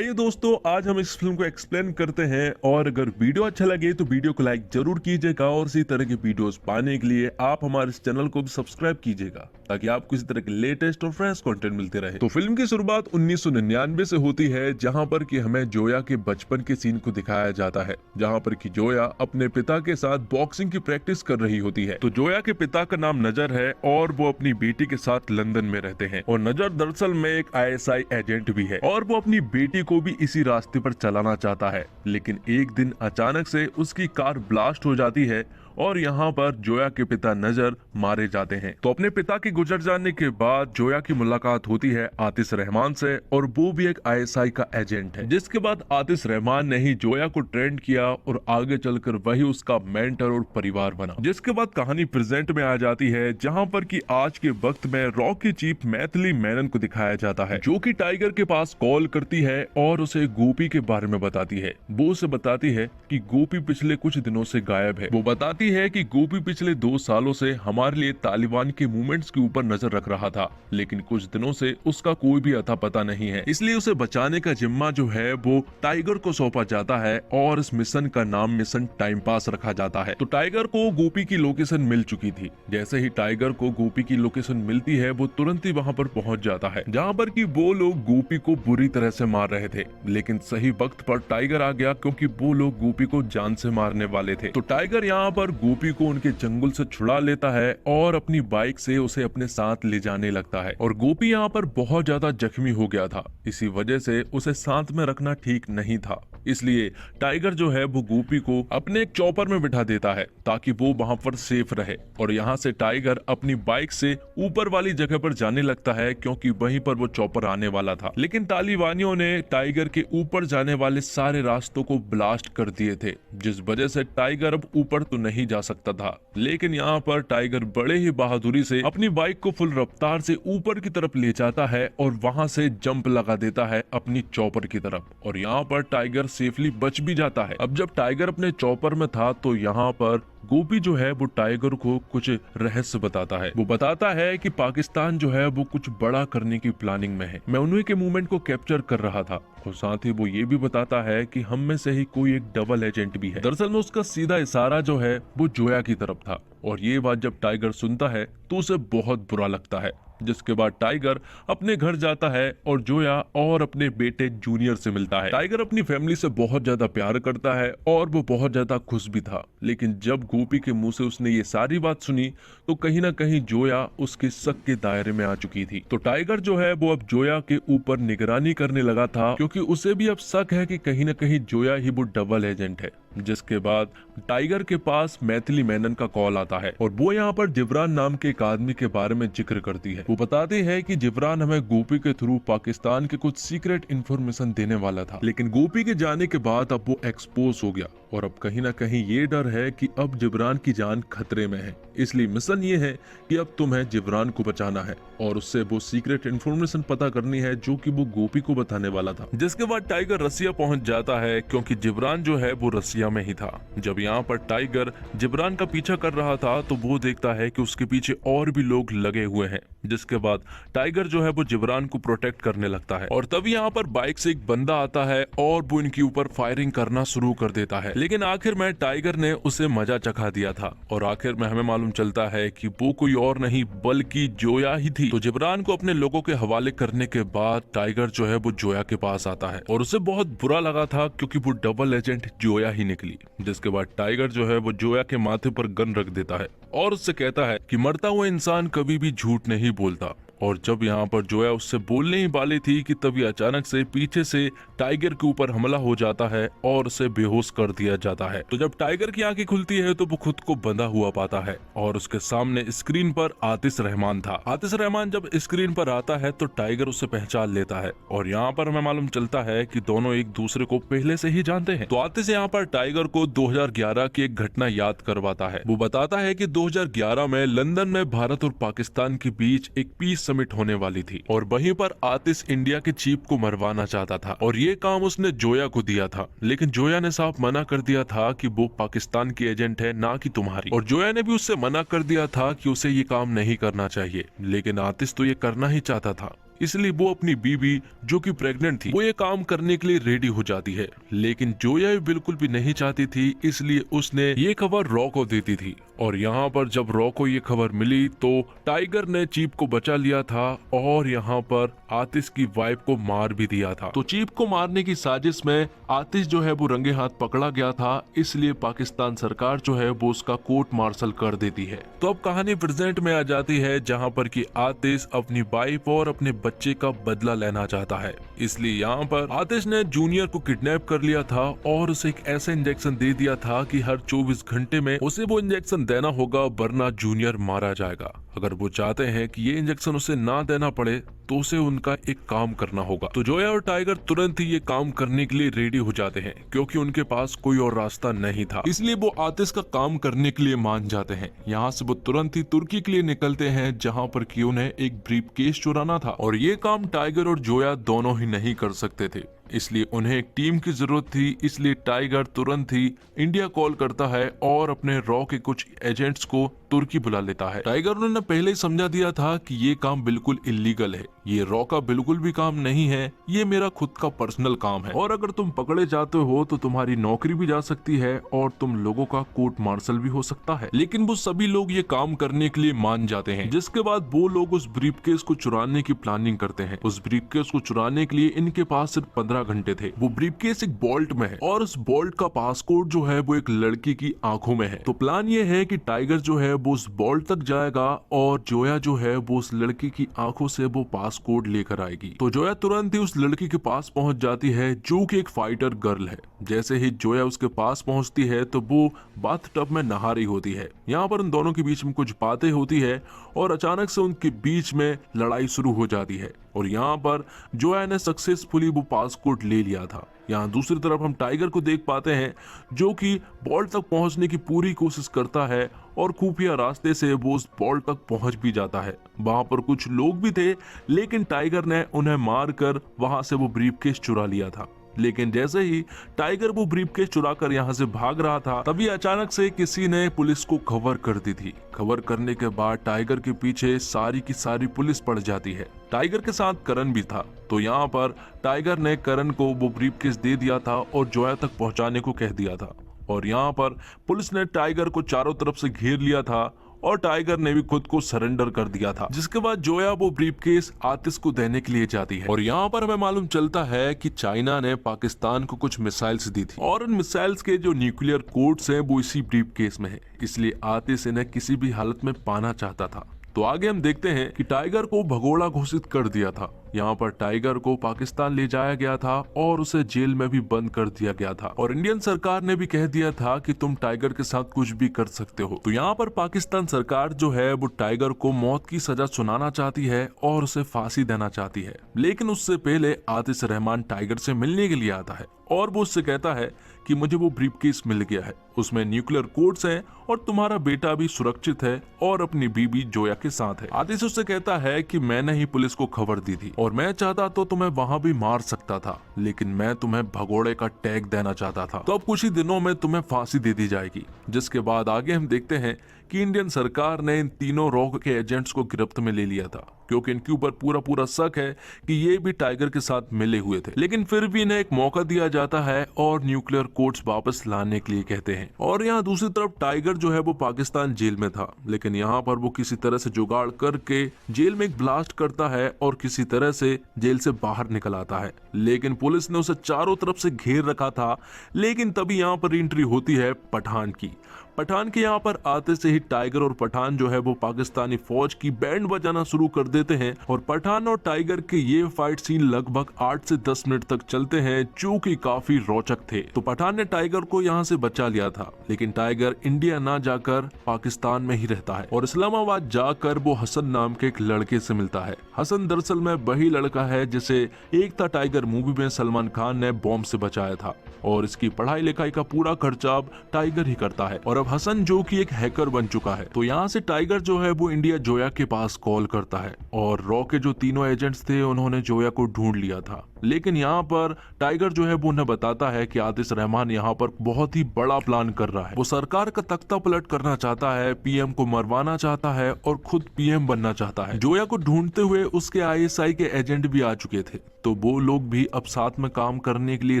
आइए दोस्तों, आज हम इस फिल्म को एक्सप्लेन करते हैं और अगर वीडियो अच्छा लगे तो वीडियो को लाइक जरूर कीजिएगा और इसी तरह के वीडियोस पाने के लिए आप हमारे इस चैनल को भी सब्सक्राइब कीजिएगा ताकि आपको इसी तरह के लेटेस्ट और फ्रेश कंटेंट मिलते रहे। तो फिल्म की शुरुआत 1999 से होती है, जहां पर कि हमें जोया के बचपन के सीन को दिखाया जाता है, जहां पर कि जोया अपने पिता के साथ बॉक्सिंग की प्रैक्टिस कर रही होती है। तो जोया के पिता का नाम नजर है और वो अपनी बेटी के साथ लंदन में रहते हैं और नजर दरअसल में एक ISI एजेंट भी है और वो अपनी बेटी को भी इसी रास्ते पर चलाना चाहता है। लेकिन एक दिन अचानक से उसकी कार ब्लास्ट हो जाती है और यहाँ पर जोया के पिता नजर मारे जाते हैं। तो अपने पिता के गुजर जाने के बाद जोया की मुलाकात होती है आतिश रहमान से और वो भी एक ISI का एजेंट है, जिसके बाद आतिश रहमान ने ही जोया को ट्रेंड किया और आगे चलकर वही उसका मेंटर और परिवार बना। जिसके बाद कहानी प्रेजेंट में आ जाती है, जहाँ पर कि आज के वक्त में रॉक की चीफ मैथिली मेनन को दिखाया जाता है, जो कि टाइगर के पास कॉल करती है और उसे गोपी के बारे में बताती है। वो उसे बताती है कि गोपी पिछले कुछ दिनों से गायब है। वो बताती है कि गोपी पिछले 2 सालों से हमारे लिए तालिबान के मूवमेंट्स के ऊपर नजर रख रहा था, लेकिन कुछ दिनों से उसका कोई भी अता पता नहीं है, इसलिए उसे बचाने का जिम्मा जो है वो टाइगर को सौंपा जाता है और इस मिशन का नाम मिशन टाइम पास रखा जाता है। तो टाइगर को गोपी की लोकेशन मिल चुकी थी। जैसे ही टाइगर को गोपी की लोकेशन मिलती है, वो तुरंत ही वहाँ पर पहुँच जाता है, जहाँ पर कि वो लोग गोपी को बुरी तरह से मार रहे थे। लेकिन सही वक्त पर टाइगर आ गया, क्योंकि वो लोग गोपी को जान से मारने वाले थे। तो टाइगर यहाँ पर गोपी को उनके जंगल से छुड़ा लेता है और अपनी बाइक से उसे अपने साथ ले जाने लगता है। और गोपी यहाँ पर बहुत ज्यादा जख्मी हो गया था, इसी वजह से उसे साथ में रखना ठीक नहीं था। इसलिए टाइगर जो है वो गोपी को अपने एक चॉपर में बिठा देता है ताकि वो वहां पर सेफ रहे। और यहाँ से टाइगर अपनी बाइक से ऊपर वाली जगह पर जाने लगता है, क्योंकि वहीं पर वो चॉपर आने वाला था। लेकिन तालिबानियों ने टाइगर के ऊपर जाने वाले सारे रास्तों को ब्लास्ट कर दिए थे, जिस वजह से टाइगर अब ऊपर तो नहीं जा सकता था। लेकिन यहाँ पर टाइगर बड़े ही बहादुरी से अपनी बाइक को फुल रफ्तार से ऊपर की तरफ ले जाता है और वहां से जंप लगा देता है अपनी चॉपर की तरफ। और यहाँ पर टाइगर सेफली बच भी जाता है। अब जब टाइगर अपने चॉपर में था तो यहाँ पर गोपी जो है वो टाइगर को कुछ रहस्य बताता है। वो बताता है कि पाकिस्तान जो है वो कुछ बड़ा करने की प्लानिंग में है। मैं उन्हीं के मूवमेंट को कैप्चर कर रहा था। और साथ ही वो ये भी बताता है कि हम में से ही कोई एक डबल एजेंट भी है। दरअसल में उसका सीधा इशारा जो है वो जोया की तरफ था। और ये बात जब टाइगर सुनता है तो उसे बहुत बुरा लगता है। जिसके बाद टाइगर अपने घर जाता है और जोया और अपने बेटे जूनियर से मिलता है। टाइगर अपनी फैमिली से बहुत ज्यादा प्यार करता है और वो बहुत ज्यादा खुश भी था। लेकिन जब गोपी के मुंह से उसने ये सारी बात सुनी तो कहीं ना कहीं जोया उसके शक के दायरे में आ चुकी थी। तो टाइगर जो है वो अब जोया के ऊपर निगरानी करने लगा था, क्योंकि उसे भी अब शक है कि कहीं ना कहीं जोया ही वो डबल एजेंट है। जिसके बाद टाइगर के पास मैथिली मेनन का कॉल आता है और वो यहाँ पर जिब्रान नाम के एक आदमी के बारे में जिक्र करती है। वो बताते हैं कि जिब्रान हमें गोपी के थ्रू पाकिस्तान के कुछ सीक्रेट इंफॉर्मेशन देने वाला था, लेकिन गोपी के जाने के बाद अब वो एक्सपोज हो गया और अब कहीं ना कहीं ये डर है कि अब जिब्रान की जान खतरे में है। इसलिए मिशन ये है कि अब तुम्हें जिब्रान को बचाना है और उससे वो सीक्रेट इंफॉर्मेशन पता करनी है जो कि वो गोपी को बताने वाला था। जिसके बाद टाइगर रसिया पहुंच जाता है, क्योंकि जिब्रान जो है वो रसिया में ही था। जब यहाँ पर टाइगर जिब्रान का पीछा कर रहा था तो वो देखता है कि उसके पीछे और भी लोग लगे हुए हैं। जिसके बाद टाइगर जो है वो जिब्रान को प्रोटेक्ट करने लगता है और तभी यहाँ पर बाइक से एक बंदा आता है और वो इनके ऊपर फायरिंग करना शुरू कर देता है। लेकिन आखिर में टाइगर ने उसे मजा चखा दिया था और आखिर में हमें मालूम चलता है कि वो कोई और नहीं बल्कि जोया ही थी। तो जिब्रान को अपने लोगों के हवाले करने के बाद टाइगर जो है वो जोया के पास आता है और उसे बहुत बुरा लगा था, क्योंकि वो डबल एजेंट जोया ही निकली। जिसके बाद टाइगर जो है वो जोया के माथे पर गन रख देता है और उससे कहता है कि मरता हुआ इंसान कभी भी झूठ नहीं बोलता। और जब यहाँ पर जोया उससे बोलने ही वाली थी कि तभी अचानक से पीछे से टाइगर के ऊपर हमला हो जाता है और उसे बेहोश कर दिया जाता है। तो जब टाइगर की आंखें खुलती है तो वो खुद को बंधा हुआ पाता है और उसके सामने स्क्रीन पर आतिश रहमान था। आतिश रहमान जब स्क्रीन पर आता है तो टाइगर उसे पहचान लेता है और यहाँ पर हमें मालूम चलता है कि दोनों एक दूसरे को पहले से ही जानते हैं। तो आतिश यहाँ पर टाइगर को 2011 की एक घटना याद करवाता है। वो बताता है कि 2011 में लंदन में भारत और पाकिस्तान के बीच एक पीस समिट होने वाली थी और वहीं पर आतिश इंडिया के चीफ को मरवाना चाहता था और ये काम उसने जोया को दिया था। लेकिन जोया ने साफ मना कर दिया था कि वो पाकिस्तान की एजेंट है, ना कि तुम्हारी। और जोया ने भी उससे मना कर दिया था कि उसे ये काम नहीं करना चाहिए, लेकिन आतिश तो ये करना ही चाहता था। इसलिए वो अपनी बीवी जो कि प्रेग्नेंट थी वो ये काम करने के लिए रेडी हो जाती है। लेकिन जोया बिल्कुल भी नहीं चाहती थी, इसलिए उसने ये खबर रॉ को देती थी। और यहाँ पर जब रॉ को ये खबर मिली तो टाइगर ने चीप को बचा लिया था और यहाँ पर आतिश की वाइफ को मार भी दिया था। तो चीप को मारने की साजिश में आतिश जो है वो रंगे हाथ पकड़ा गया था, इसलिए पाकिस्तान सरकार जो है वो उसका कोर्ट मार्शल कर देती है। तो अब कहानी प्रेजेंट में आ जाती है जहाँ पर कि आतिश अपनी वाइफ और अपने बच्चे का बदला लेना चाहता है। इसलिए यहाँ पर आतिश ने जूनियर को किडनैप कर लिया था और उसे एक ऐसा इंजेक्शन दे दिया था कि हर 24 घंटे में उसे वो इंजेक्शन देना होगा, वरना जूनियर मारा जाएगा। अगर वो चाहते हैं कि ये इंजेक्शन उसे ना देना पड़े तो उसे उनका एक काम करना होगा। तो जोया और टाइगर तुरंत ही ये काम करने के लिए रेडी हो जाते हैं, क्योंकि उनके पास कोई और रास्ता नहीं था। इसलिए वो आतिश का काम करने के लिए मान जाते हैं। यहाँ से वो तुरंत ही तुर्की के लिए निकलते हैं, जहाँ पर कि उन्हें एक ब्रीफकेस चुराना था और ये काम टाइगर और जोया दोनों ही नहीं कर सकते थे, इसलिए उन्हें एक टीम की जरूरत थी। इसलिए टाइगर तुरंत ही इंडिया कॉल करता है और अपने रॉ के कुछ एजेंट्स को तुर्की बुला लेता है। टाइगर उन्होंने पहले ही समझा दिया था कि ये काम बिल्कुल इलीगल है, ये रॉ का बिल्कुल भी काम नहीं है, ये मेरा खुद का पर्सनल काम है और अगर तुम पकड़े जाते हो तो तुम्हारी नौकरी भी जा सकती है और तुम लोगों का कोर्ट मार्शल भी हो सकता है। लेकिन वो सभी लोग ये काम करने के लिए मान जाते हैं, जिसके बाद वो लोग उस ब्रीफकेस को चुराने की प्लानिंग करते हैं। उस ब्रीफकेस को चुराने के लिए इनके पास सिर्फ 15 घंटे थे। वो ब्रीफकेस एक बोल्ट में है और उस बोल्ट का पासकोड जो है वो एक लड़की की आंखों में है। तो प्लान ये है कि टाइगर जो है वो उस बोल्ट तक जाएगा और जोया जो है वो उस लड़की की आंखों से वो पासकोड लेकर आएगी। तो जोया तुरंत ही उस लड़की के पास पहुंच जाती है जो कि एक फाइटर गर्ल है। जैसे ही जोया उसके पास पहुंचती है तो वो बाथटब में नहा रही होती है। यहाँ पर उन दोनों के बीच में कुछ बातें होती है और अचानक से उनके बीच में लड़ाई शुरू हो जाती है और यहाँ पर जोया ने सक्सेसफुली वो पासकोड ले लिया था। यहाँ दूसरी तरफ हम टाइगर को देख पाते हैं जो कि बॉल्ट तक पहुंचने की पूरी कोशिश करता है और खुफिया रास्ते से वो उस बॉल्ट तक पहुंच भी जाता है। वहां पर कुछ लोग भी थे, लेकिन टाइगर ने उन्हें मारकर वहां से वो ब्रीफकेस चुरा लिया था। लेकिन जैसे ही टाइगर वो ब्रीफकेस चुराकर यहाँ से भाग रहा था, तभी अचानक से किसी ने पुलिस को खबर कर दी थी। खबर करने के बाद टाइगर के पीछे सारी की सारी पुलिस पड़ जाती है। टाइगर के साथ करण भी था। तो यहाँ पर टाइगर ने करण को वो ब्रीफकेस दे दिया था और जोया तक पहुंचाने को कह दिया था और यहाँ पर पुलिस ने टाइगर को चारों तरफ से घेर लिया था और टाइगर ने भी खुद को सरेंडर कर दिया था। जिसके बाद जोया वो ब्रीफकेस आतिश को देने के लिए जाती है और यहाँ पर हमें मालूम चलता है कि चाइना ने पाकिस्तान को कुछ मिसाइल्स दी थी और उन मिसाइल्स के जो न्यूक्लियर कोड्स हैं वो इसी ब्रीफकेस में है, इसलिए आतिश इन्हें किसी भी हालत में पाना चाहता था। तो आगे हम देखते हैं कि टाइगर को भगोड़ा घोषित कर दिया था। यहाँ पर टाइगर को पाकिस्तान ले जाया गया था और उसे जेल में भी बंद कर दिया गया था और इंडियन सरकार ने भी कह दिया था कि तुम टाइगर के साथ कुछ भी कर सकते हो। तो यहाँ पर पाकिस्तान सरकार जो है वो टाइगर को मौत की सजा सुनाना चाहती है और उसे फांसी देना चाहती है। लेकिन उससे पहले आतिश रहमान टाइगर से मिलने के लिए आता है और वो उससे कहता है कि मुझे वो ब्रीफकेस मिल गया है, उसमें न्यूक्लियर कोड्स हैं और तुम्हारा बेटा भी सुरक्षित है और अपनी बीबी जोया के साथ है। आतिश उससे कहता है कि मैंने ही पुलिस को खबर दी थी और मैं चाहता तो तुम्हें वहां भी मार सकता था, लेकिन मैं तुम्हें भगोड़े का टैग देना चाहता था। तो अब कुछ ही दिनों में तुम्हें फांसी दे दी जाएगी। जिसके बाद आगे हम देखते हैं कि इंडियन सरकार ने इन तीनों रॉ के एजेंट्स को गिरफ्त में ले लिया था, क्योंकि इनके ऊपर पूरा शक है कि ये भी टाइगर के साथ मिले हुए थे। लेकिन फिर भी इन्हें एक मौका दिया जाता है और न्यूक्लियर कोड्स वापस लाने के लिए कहते हैं। और यहाँ दूसरी तरफ टाइगर जो है वो पाकिस्तान जेल में था, लेकिन यहाँ पर वो किसी तरह से जुगाड़ करके जेल में एक ब्लास्ट करता है और किसी तरह से जेल से बाहर निकल आता है। लेकिन पुलिस ने उसे चारों तरफ से घेर रखा था। लेकिन तभी यहाँ पर एंट्री होती है पठान की। पठान के यहाँ पर आते से ही टाइगर और पठान जो है वो पाकिस्तानी फौज की बैंड बजाना शुरू कर देते हैं और पठान और टाइगर के ये फाइट सीन लगभग 8 से 10 मिनट तक चलते हैं, जो कि काफी रोचक थे। तो पठान ने टाइगर को यहाँ से बचा लिया था, लेकिन टाइगर इंडिया ना जाकर पाकिस्तान में ही रहता है और इस्लामाबाद जाकर वो हसन नाम के एक लड़के से मिलता है। हसन दरअसल में वही लड़का है जिसे एक था टाइगर मूवी में सलमान खान ने बॉम्ब से बचाया था और इसकी पढ़ाई लिखाई का पूरा खर्चा अब टाइगर ही करता है। और अब हसन जो कि एक हैकर बन चुका है। तो यहाँ से टाइगर जो है वो इंडिया जोया के पास कॉल करता है और रॉ के जो तीनों एजेंट्स थे उन्होंने जोया को ढूंढ लिया था लेकिन यहाँ पर टाइगर जो है वो उन्हें बताता है कि आतिश रहमान यहाँ पर बहुत ही बड़ा प्लान कर रहा है। वो सरकार का तख्ता पलट करना चाहता है, पीएम को मरवाना चाहता है और खुद पीएम बनना चाहता है। जोया को ढूंढते हुए उसके आईएसआई के एजेंट भी आ चुके थे, तो वो लोग भी अब साथ में काम करने के लिए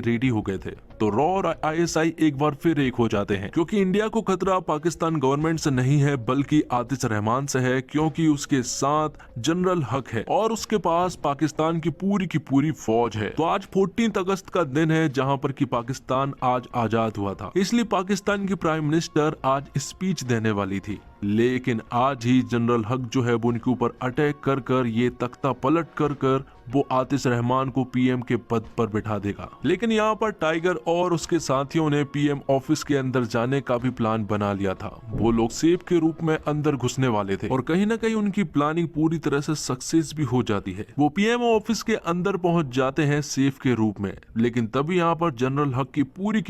रेडी हो गए थे। तो रॉ और आईएसआई एक बार फिर एक हो जाते हैं, क्योंकि इंडिया को खतरा पाकिस्तान गवर्नमेंट से नहीं है बल्कि आतिश रहमान से है, क्योंकि उसके साथ जनरल हक है और उसके पास पाकिस्तान की पूरी फौज है। तो आज 14 अगस्त का दिन है जहां पर कि पाकिस्तान आज आजाद हुआ था, इसलिए पाकिस्तान की प्राइम मिनिस्टर आज स्पीच देने वाली थी। लेकिन आज ही जनरल हक जो है वो उनके ऊपर अटैक कर ये तख्ता पलट कर वो आतिश रहमान को पीएम के पद पर बिठा देगा। लेकिन यहाँ पर टाइगर और उसके साथियों ने पीएम ऑफिस के अंदर जाने का भी प्लान बना लिया था। वो लोग सेफ के रूप में अंदर घुसने वाले थे और कहीं ना कहीं उनकी प्लानिंग पूरी तरह से सक्सेस भी हो जाती है। वो पीएम ऑफिस के अंदर पहुंच जाते हैं सेफ के रूप में, लेकिन तभी यहाँ पर जनरल हक की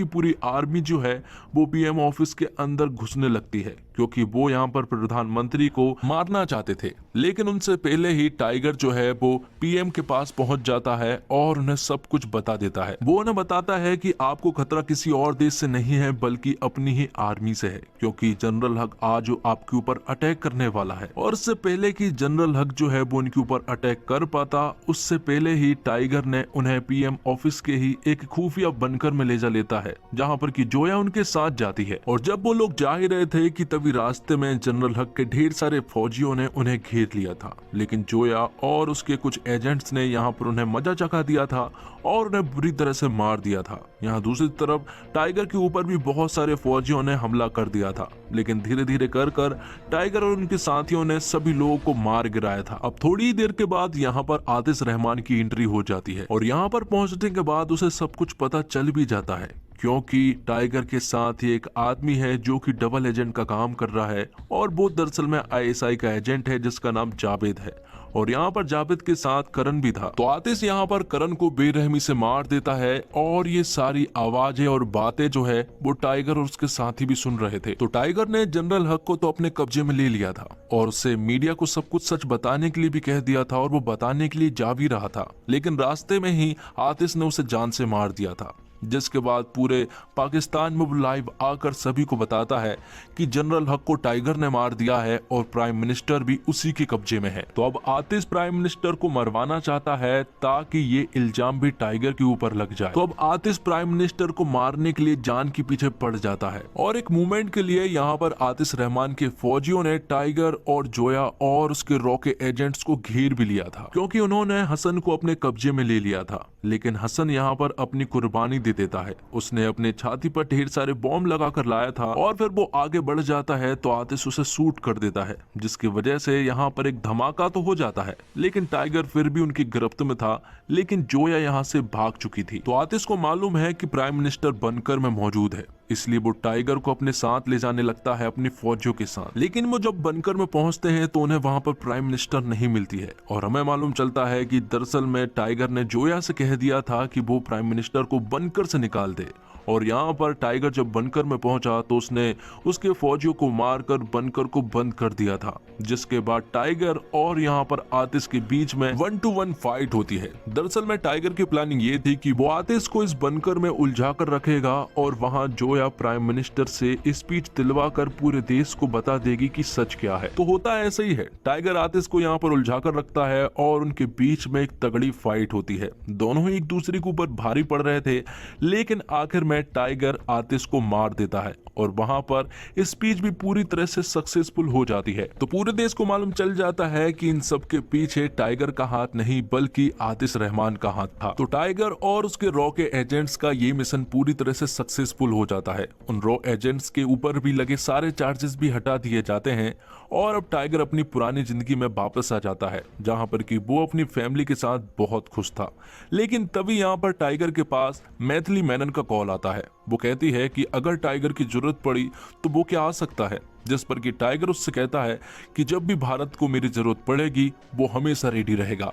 पूरी आर्मी जो है वो पीएम ऑफिस के अंदर घुसने लगती है, क्योंकि वो यहाँ पर प्रधानमंत्री को मारना चाहते थे। लेकिन उनसे पहले ही टाइगर जो है वो पीएम के पास पहुंच जाता है और उन्हें सब कुछ बता देता है। वो उन्हें बताता है कि आपको खतरा किसी और देश से नहीं है बल्कि अपनी ही आर्मी से है, क्योंकि जनरल हक आज आपके ऊपर अटैक करने वाला है। और उससे पहले कि जनरल हक जो है वो उनके ऊपर अटैक कर पाता, उससे पहले ही टाइगर ने उन्हें पीएम ऑफिस के ही एक खुफिया बनकर में ले जा लेता है, जहाँ पर कि जोया उनके साथ जाती है। और जब वो लोग जा ही रहे थे कि तभी रास्ते में जनरल हक के ढेर सारे फौजियों ने उन्हें घेर लिया था, लेकिन जोया और उसके कुछ एजेंट्स ने यहाँ पर उन्हें मजा चखा दिया था और उन्हें बुरी तरह से मार दिया था। यहाँ दूसरी तरफ टाइगर के ऊपर भी बहुत सारे फौजियों ने हमला कर दिया था, लेकिन धीरे धीरे कर टाइगर और उनके साथियों ने सभी लोगों को मार गिराया था। अब थोड़ी देर के बाद यहाँ पर आतिश रहमान की एंट्री हो जाती है और यहाँ पर पहुंचने के बाद उसे सब कुछ पता चल भी जाता है, क्योंकि टाइगर के साथ ही एक आदमी है जो कि डबल एजेंट का काम कर रहा है और वो दरअसल में आईएसआई का एजेंट है जिसका नाम जावेद है। और यहाँ पर जावेद के साथ करण भी था। तो आतिश यहाँ पर करण को बेरहमी से मार देता है और ये सारी आवाजें और बातें जो है वो टाइगर और उसके साथी भी सुन रहे थे। तो टाइगर ने जनरल हक को तो अपने कब्जे में ले लिया था और उसे मीडिया को सब कुछ सच बताने के लिए भी कह दिया था और वो बताने के लिए जा भी रहा था, लेकिन रास्ते में ही आतिश ने उसे जान से मार दिया था। जिसके बाद पूरे पाकिस्तान में लाइव आकर सभी को बताता है कि जनरल हक को टाइगर ने मार दिया है और प्राइम मिनिस्टर भी उसी के कब्जे में है। तो अब आतिश प्राइम मिनिस्टर को मरवाना चाहता है ताकि ये इल्जाम भी टाइगर के ऊपर लग जाए। तो अब आतिश प्राइम मिनिस्टर को मारने के लिए जान के पीछे पड़ जाता है और एक मूवमेंट के लिए यहाँ पर आतिश रहमान के फौजियों ने टाइगर और जोया और उसके रॉ के एजेंट्स को घेर भी लिया था, क्योंकि उन्होंने हसन को अपने कब्जे में ले लिया था। लेकिन हसन यहाँ पर अपनी कुर्बानी देता है। उसने अपने छाती पर ढेर सारे बॉम्ब लगाकर लाया था और फिर वो आगे बढ़ जाता है तो आतिश उसे शूट कर देता है, जिसकी वजह से यहाँ पर एक धमाका तो हो जाता है, लेकिन टाइगर फिर भी उनकी गिरफ्त में था। लेकिन जोया यहाँ से भाग चुकी थी। तो आतिश को मालूम है कि प्राइम मिनिस्टर बनकर में मौजूद है, इसलिए वो टाइगर को अपने साथ ले जाने लगता है अपनी फौजियों के साथ। लेकिन वो जब बनकर में पहुंचते हैं तो उन्हें वहां पर प्राइम मिनिस्टर नहीं मिलती है और हमें मालूम चलता है कि दरअसल में टाइगर ने जोया से कह दिया था कि वो प्राइम मिनिस्टर को बनकर से निकाल दे। और यहाँ पर टाइगर जब बनकर में पहुंचा तो उसने उसके फौजियों को मारकर बनकर को बंद कर दिया था, जिसके बाद टाइगर और यहाँ पर आतिश के बीच में 1-to-1 फाइट होती है। दरअसल में टाइगर की प्लानिंग ये थी कि वो आतिश को इस बनकर में उलझा कर रखेगा और वहाँ जोया प्राइम मिनिस्टर से स्पीच दिलवा कर पूरे देश को बता देगी कि सच क्या है। तो होता है ऐसा ही है, टाइगर आतिश को यहाँ पर उलझा कर रखता है और उनके बीच में एक तगड़ी फाइट होती है। दोनों ही एक दूसरे के ऊपर भारी पड़ रहे थे, लेकिन आखिर में टाइगर आतिश को मार देता है और वहां पर स्पीच भी पूरी तरह से सक्सेसफुल हो जाती है। तो पूरे देश को मालूम चल जाता है कि इन सब के पीछे टाइगर का हाथ नहीं बल्कि आतिश रहमान का हाथ था। तो टाइगर और उसके रॉ के एजेंट्स का ये मिशन पूरी तरह से सक्सेसफुल हो जाता है। उन रॉ एजेंट्स के ऊपर भी लगे सारे चार्जेस भी हटा दिए जाते हैं और अब टाइगर अपनी पुरानी जिंदगी में वापस आ जाता है, जहां पर कि वो अपनी फैमिली के साथ बहुत खुश था। लेकिन तभी यहाँ पर टाइगर के पास मैथिली मेनन का कॉल आता है। वो कहती है कि अगर टाइगर की जरूरत पड़ी तो वो क्या आ सकता है, जिस पर कि टाइगर उससे कहता है कि जब भी भारत को मेरी जरूरत पड़ेगी वो हमेशा रेडी रहेगा।